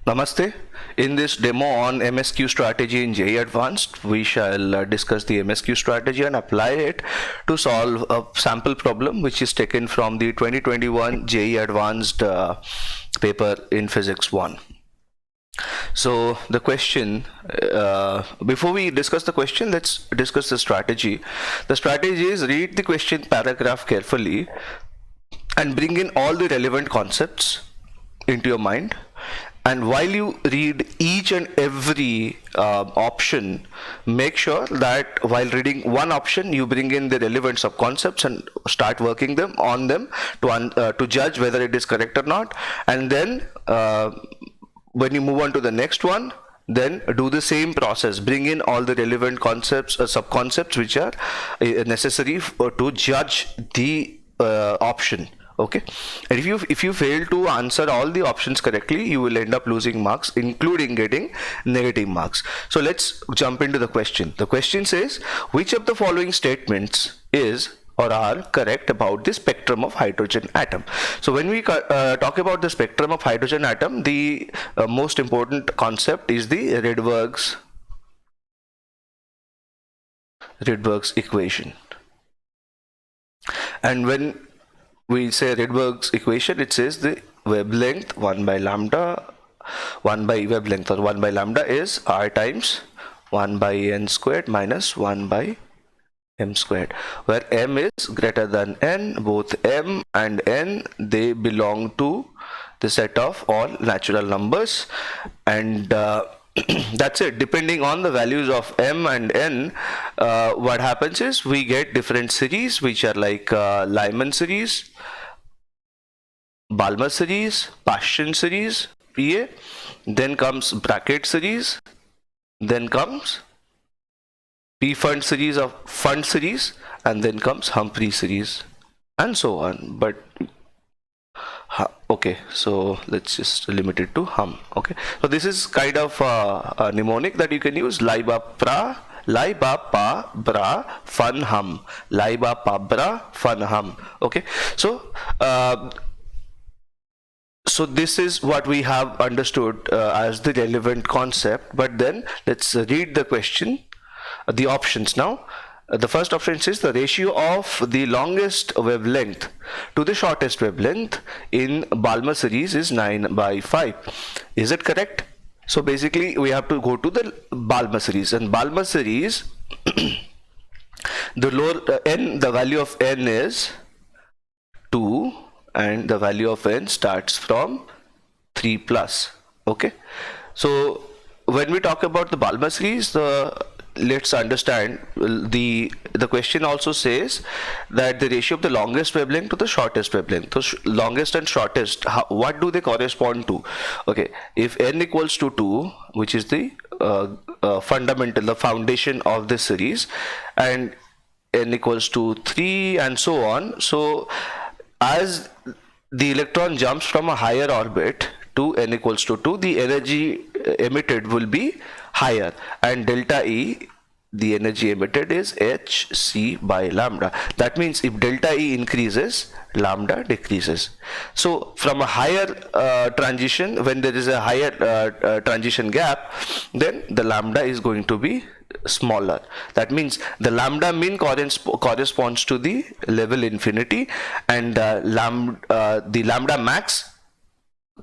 Namaste. In this demo on MSQ strategy in JEE Advanced, we shall discuss the MSQ strategy and apply it to solve a sample problem which is taken from the 2021 JEE Advanced paper in Physics 1. So the question, before we discuss the question, let's discuss the strategy. The strategy is read the question paragraph carefully and bring in all the relevant concepts into your mind. And while you read each and every option, make sure that while reading one option, you bring in the relevant sub-concepts and start working on them to judge whether it is correct or not. And then when you move on to the next one, then do the same process. Bring in all the relevant concepts, sub-concepts which are necessary to judge the option. Okay, and if you fail to answer all the options correctly, you will end up losing marks, including getting negative marks. So let's jump into the question. The question says, which of the following statements is or are correct about the spectrum of hydrogen atom? So when we talk about the spectrum of hydrogen atom, the most important concept is the Rydberg's equation. And when we say Rydberg's equation, it says the wavelength 1 by lambda is R times 1 by n squared minus 1 by m squared, where m is greater than n. Both m and n, they belong to the set of all natural numbers, and that's it. Depending on the values of m and n, what happens is we get different series which are like Lyman series, Balmer series, Paschen series, PA, then comes bracket series, then comes P-Fund series of Fund series, and then comes Humphrey series, and so on. But okay, so let's just limit it to hum. Okay, so this is kind of a mnemonic that you can use: Laiba pa bra fun hum, Laiba pa bra fun hum. Okay, so so this is what we have understood as the relevant concept. But then let's read the question, the options now. The first option says the ratio of the longest wavelength to the shortest wavelength in Balmer series is 9 by 5. Is it correct? So basically we have to go to the Balmer series, and Balmer series the lower n, the value of n is 2 and the value of n starts from 3 plus. Okay, so when we talk about the Balmer series, let's understand the question also says that the ratio of the longest wavelength to the shortest wavelength. So longest and shortest, what do they correspond to? Okay, if n equals to 2, which is the fundamental, the foundation of this series, and n equals to 3 and so on. So as the electron jumps from a higher orbit to n equals to 2, the energy emitted will be higher, and delta E, the energy emitted, is hc by lambda. That means if delta E increases, lambda decreases. So from a higher transition, when there is a higher transition gap, then the lambda is going to be smaller. That means the lambda min corresponds to the level infinity, and the lambda max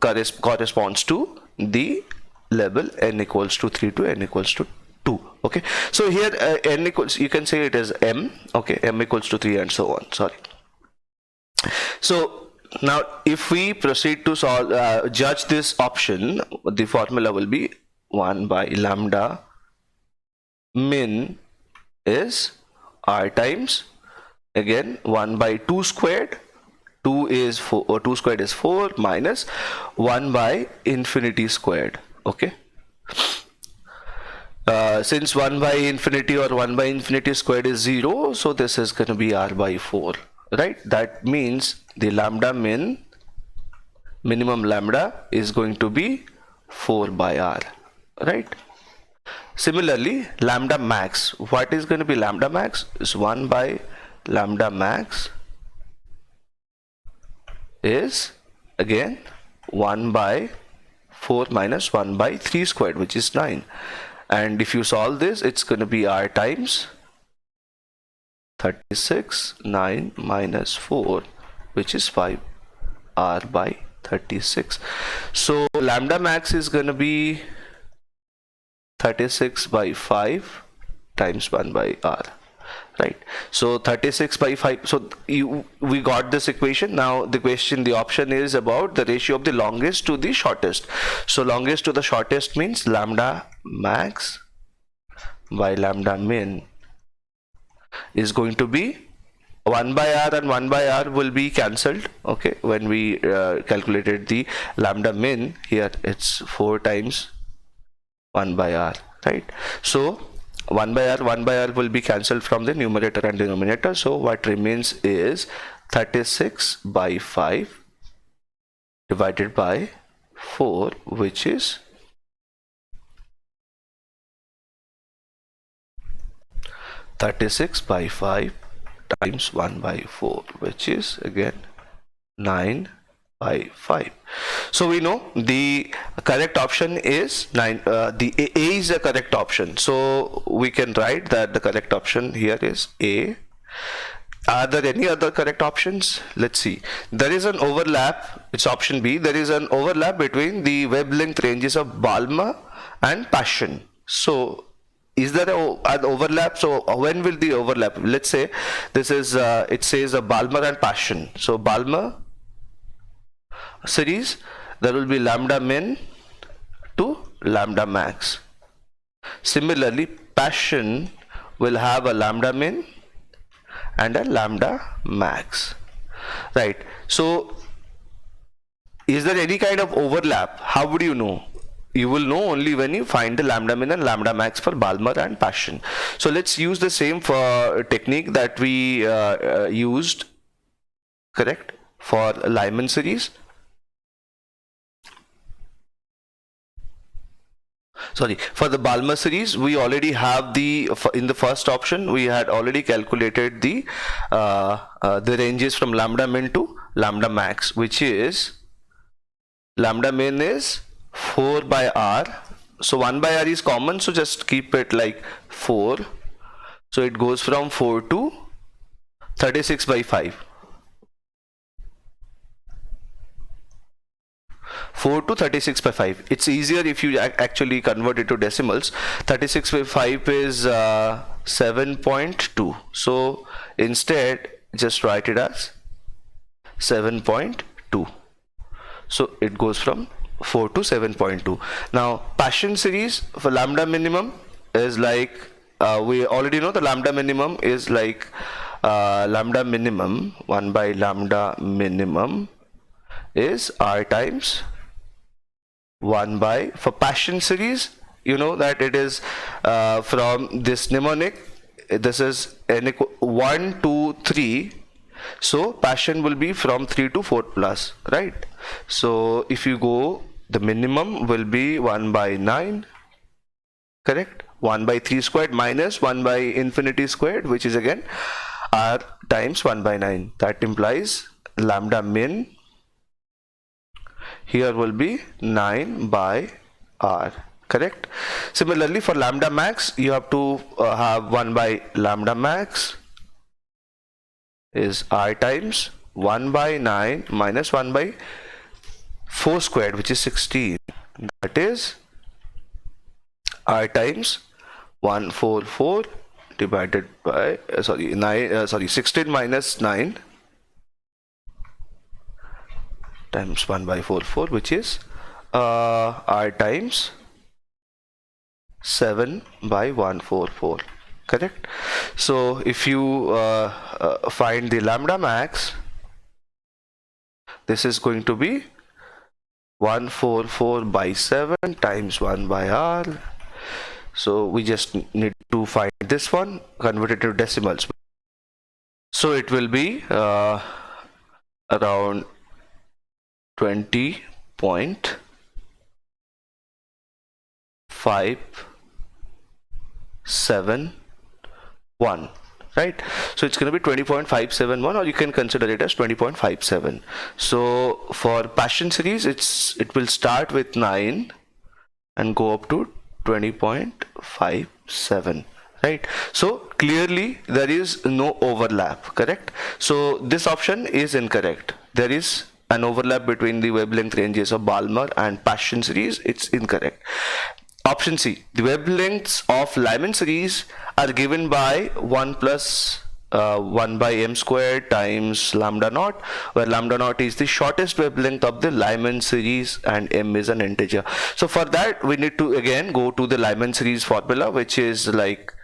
corresponds to the level n equals to 3 to n equals to 2. Okay, so here n equals, you can say it is m. Okay, m equals to 3 and so on. Sorry. So now if we proceed to solve, judge this option, the formula will be 1 by lambda min is R times, again 1 by 2 squared, 2 is 4, or 2 squared is 4, minus 1 by infinity squared. Okay, since 1 by infinity or 1 by infinity squared is 0, so this is going to be R by 4, right? That means the lambda min, minimum lambda, is going to be 4 by R, right? Similarly, lambda max, what is going to be lambda max? Is 1 by lambda max is again 1 by 4 minus 1 by 3 squared, which is 9. And if you solve this, it's going to be r times 36, 9 minus 4, which is 5, r by 36. So lambda max is going to be 36 by 5 times 1 by r. Right, so 36 by 5. So we got this equation. Now the option is about the ratio of the longest to the shortest. So longest to the shortest means lambda max by lambda min is going to be 1 by r, and 1 by r will be cancelled. Okay, when we calculated the lambda min here, it's 4 times 1 by r, right? So 1 by r will be cancelled from the numerator and denominator. So what remains is 36 by 5 divided by 4, which is 36 by 5 times 1 by 4, which is again 9 by 5. So we know the correct option is 9. The A is a correct option. So we can write that the correct option here is A. Are there any other correct options? Let's see. There is an overlap. It's option B. There is an overlap between the web length ranges of Balmer and Passion. So is there an overlap? So when will the overlap? Let's say this is it says a Balmer and Passion. So Balmer series, there will be lambda min to lambda max. Similarly, Passion will have a lambda min and a lambda max, right? So is there any kind of overlap? How would you know? You will know only when you find the lambda min and lambda max for Balmer and Passion. So let's use the same for technique that we used, correct, for Lyman series. Sorry, for the Balmer series, we already have in the first option we had already calculated the ranges from lambda min to lambda max, which is lambda min is 4 by r. So 1 by r is common, so just keep it like 4. So it goes from 4 to 36 by 5. 4 to 36 by 5. It's easier if you actually convert it to decimals. 36 by 5 is 7.2. So instead, just write it as 7.2. So it goes from 4 to 7.2. Now Passion series for lambda minimum is like, we already know the lambda minimum is like lambda minimum, 1 by lambda minimum is r times 1 by, for Passion series, you know that it is from this mnemonic, this is n equal 1, 2, 3. So Passion will be from 3 to 4 plus, right? So if you go, the minimum will be 1 by 9, correct? 1 by 3 squared minus 1 by infinity squared, which is again r times 1 by 9. That implies lambda min here will be 9 by r, correct? Similarly, for lambda max, you have to have 1 by lambda max is r times 1 by 9 minus 1 by 4 squared, which is 16. That is r times 144 divided by 16 minus 9 times 1 by 44, which is r times 7 by 144, correct? So if you find the lambda max, this is going to be 144 by 7 times 1 by r. So we just need to find this one, convert it to decimals. So it will be around 20.571, right? So it's going to be 20.571, or you can consider it as 20.57. So for Passion series, it will start with 9 and go up to 20.57, right? So clearly there is no overlap, correct? So this option is incorrect. There is an overlap between the wavelength ranges of Balmer and Passion series. It's incorrect. Option C, the wavelengths of Lyman series are given by 1 plus 1 by m squared times lambda naught, where lambda naught is the shortest wavelength of the Lyman series and m is an integer. So for that we need to again go to the Lyman series formula, which is like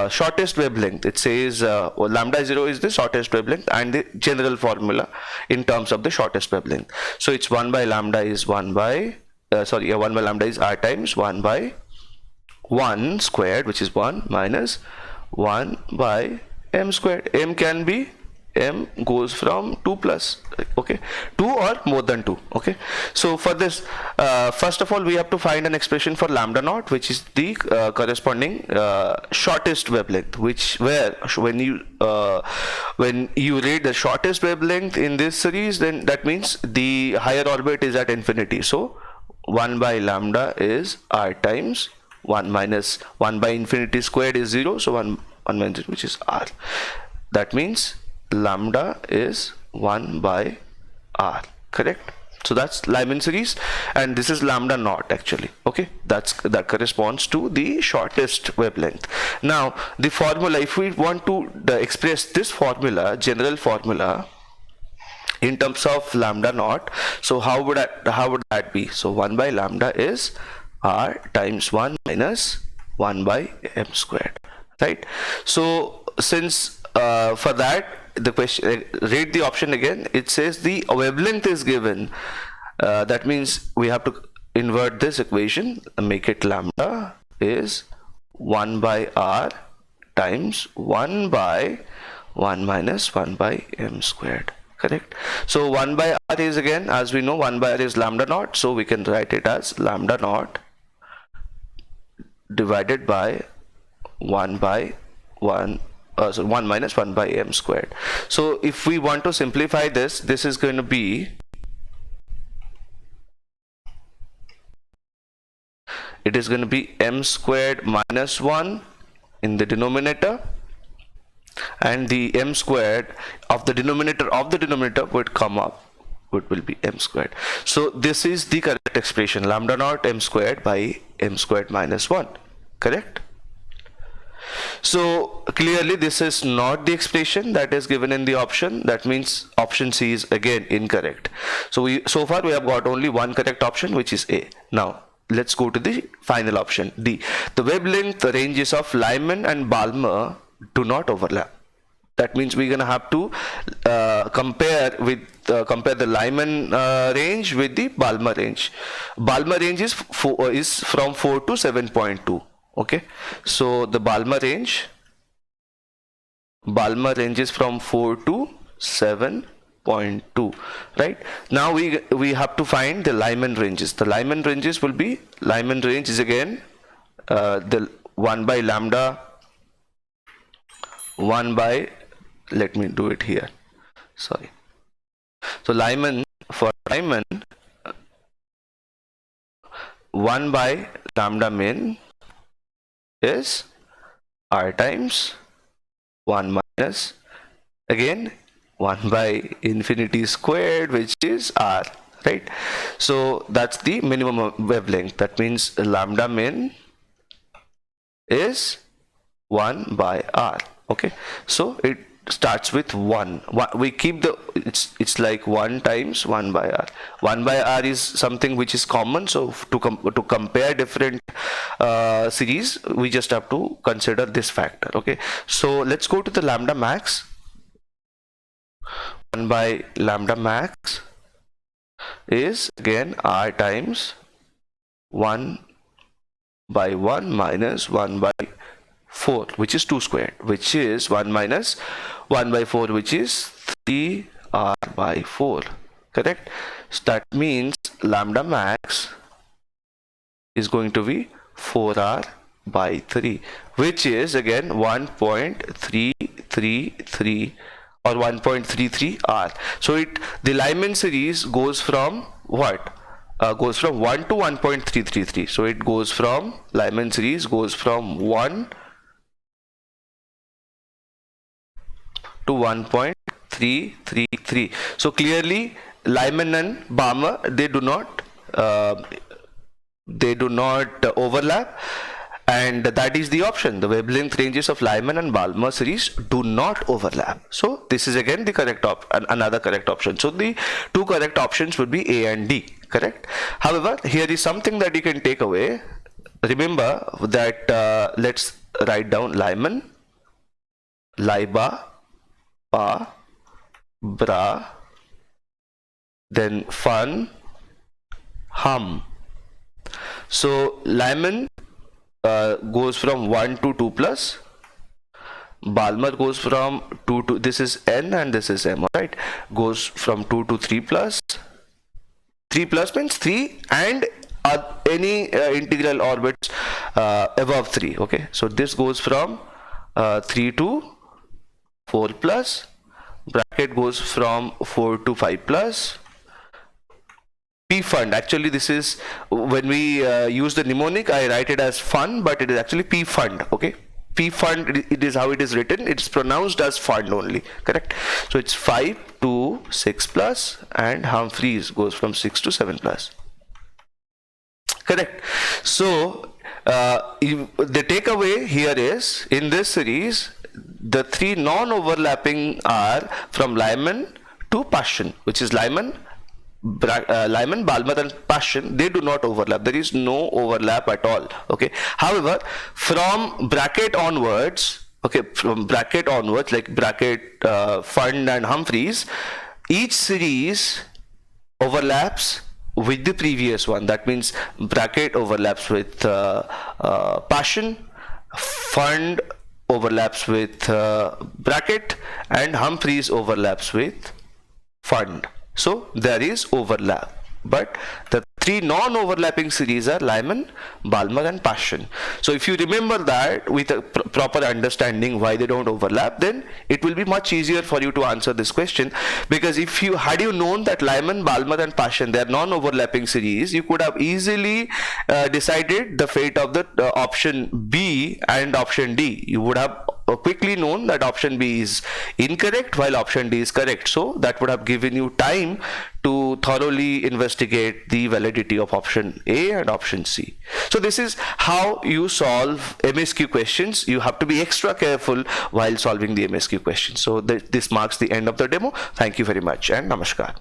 shortest wavelength. It says lambda 0 is the shortest wavelength and the general formula in terms of the shortest wavelength. So it's 1 by lambda is 1 by 1 by lambda is r times 1 by 1 squared, which is 1, minus 1 by m squared. M can be, m goes from 2 plus, okay, 2 or more than 2, okay. So for this, first of all we have to find an expression for lambda naught, which is the corresponding shortest wavelength, where when you read the shortest wavelength in this series, then that means the higher orbit is at infinity. So 1 by lambda is r times 1 minus 1 by infinity squared is 0, so 1 minus 0, which is r. That means lambda is 1 by r, correct? So that's Lyman series, and this is lambda naught actually, okay. That corresponds to the shortest wavelength. Now the formula, if we want to express this formula, general formula, in terms of lambda naught, so how would that be? So 1 by lambda is r times 1 minus 1 by m squared, right? So since for that, the question, read the option again. It says the wavelength is given, that means we have to invert this equation and make it lambda is 1 by r times 1 by 1 minus 1 by m squared, correct? So 1 by r is, again, as we know, 1 by r is lambda naught, so we can write it as lambda naught divided by 1 by 1 minus 1 by m squared. So if we want to simplify this, this is going to be, it is going to be m squared minus 1 in the denominator, and the m squared of the denominator would come up, it will be m squared. So this is the correct expression, lambda naught m squared by m squared minus 1, correct? So clearly this is not the expression that is given in the option. That means option C is again incorrect. So far we have got only one correct option, which is A. Now let's go to the final option, D. The wavelength ranges of Lyman and Balmer do not overlap. That means we're gonna have to compare the Lyman range with the Balmer range. Balmer range is from 4 to 7.2. Okay, so the Balmer range is from 4 to 7.2, right? Now we have to find the Lyman ranges. The Lyman ranges will be, Lyman range is again the 1 by lambda, 1 by, let me do it here, sorry. So for Lyman, 1 by lambda min is r times 1 minus, again 1 by infinity squared, which is r, right? So that's the minimum wavelength. That means lambda min is 1 by r. Okay, so it starts with 1. We keep the, it's like 1 times 1 by r. 1 by r is something which is common, so to compare different series, we just have to consider this factor. Okay, so let's go to the lambda max. 1 by lambda max is again r times 1 by 1 minus 1 by 4, which is 2 squared, which is 1 minus 1 by 4, which is 3r by 4, correct? So that means lambda max is going to be 4r by 3, which is again 1.33 1.33 or 1.33 R. So the Lyman series goes from what? Goes from 1 to 1.333. So it goes from, Lyman series goes from 1 to 1.333. So clearly Lyman and Balmer, they do not overlap, and that is the option. The wavelength ranges of Lyman and Balmer series do not overlap. So this is again the correct another correct option. So the two correct options would be A and D, correct? However, here is something that you can take away. Remember that let's write down Lyman, Lyba, Pa, Bra, then Fun, Hum. So Lyman goes from 1 to 2 plus, Balmer goes from 2 to, this is N and this is M, right? Goes from 2 to 3 plus. 3 plus means 3 and any integral orbits above 3, okay? So this goes from 3 to 4 plus, bracket goes from 4 to 5 plus. P fund, actually this is, when we use the mnemonic, I write it as fun, but it is actually P fund, okay? P fund, it is how it is written. It's pronounced as fund only, correct? So it's 5 to 6 plus, and Humphreys goes from 6 to 7 plus, correct? So the takeaway here is, in this series, the three non-overlapping are from Lyman to Paschen, which is Lyman, Balmer and Paschen. They do not overlap. There is no overlap at all, okay? However, from bracket onwards, okay, from bracket onwards, like bracket Fund and Humphreys, each series overlaps with the previous one. That means bracket overlaps with Paschen, Fund overlaps with bracket, and Humphreys overlaps with Fund. So there is overlap, but the three non-overlapping series are Lyman, Balmer and Paschen. So if you remember that with a proper understanding why they don't overlap, then it will be much easier for you to answer this question, because if you had known that Lyman, Balmer and Paschen, they are non-overlapping series, you could have easily decided the fate of the option B and option D. You would have quickly known that option B is incorrect while option D is correct. So that would have given you time to thoroughly investigate the validity of option A and option C. So this is how you solve MSQ questions. You have to be extra careful while solving the MSQ questions. So this marks the end of the demo. Thank you very much and namaskar.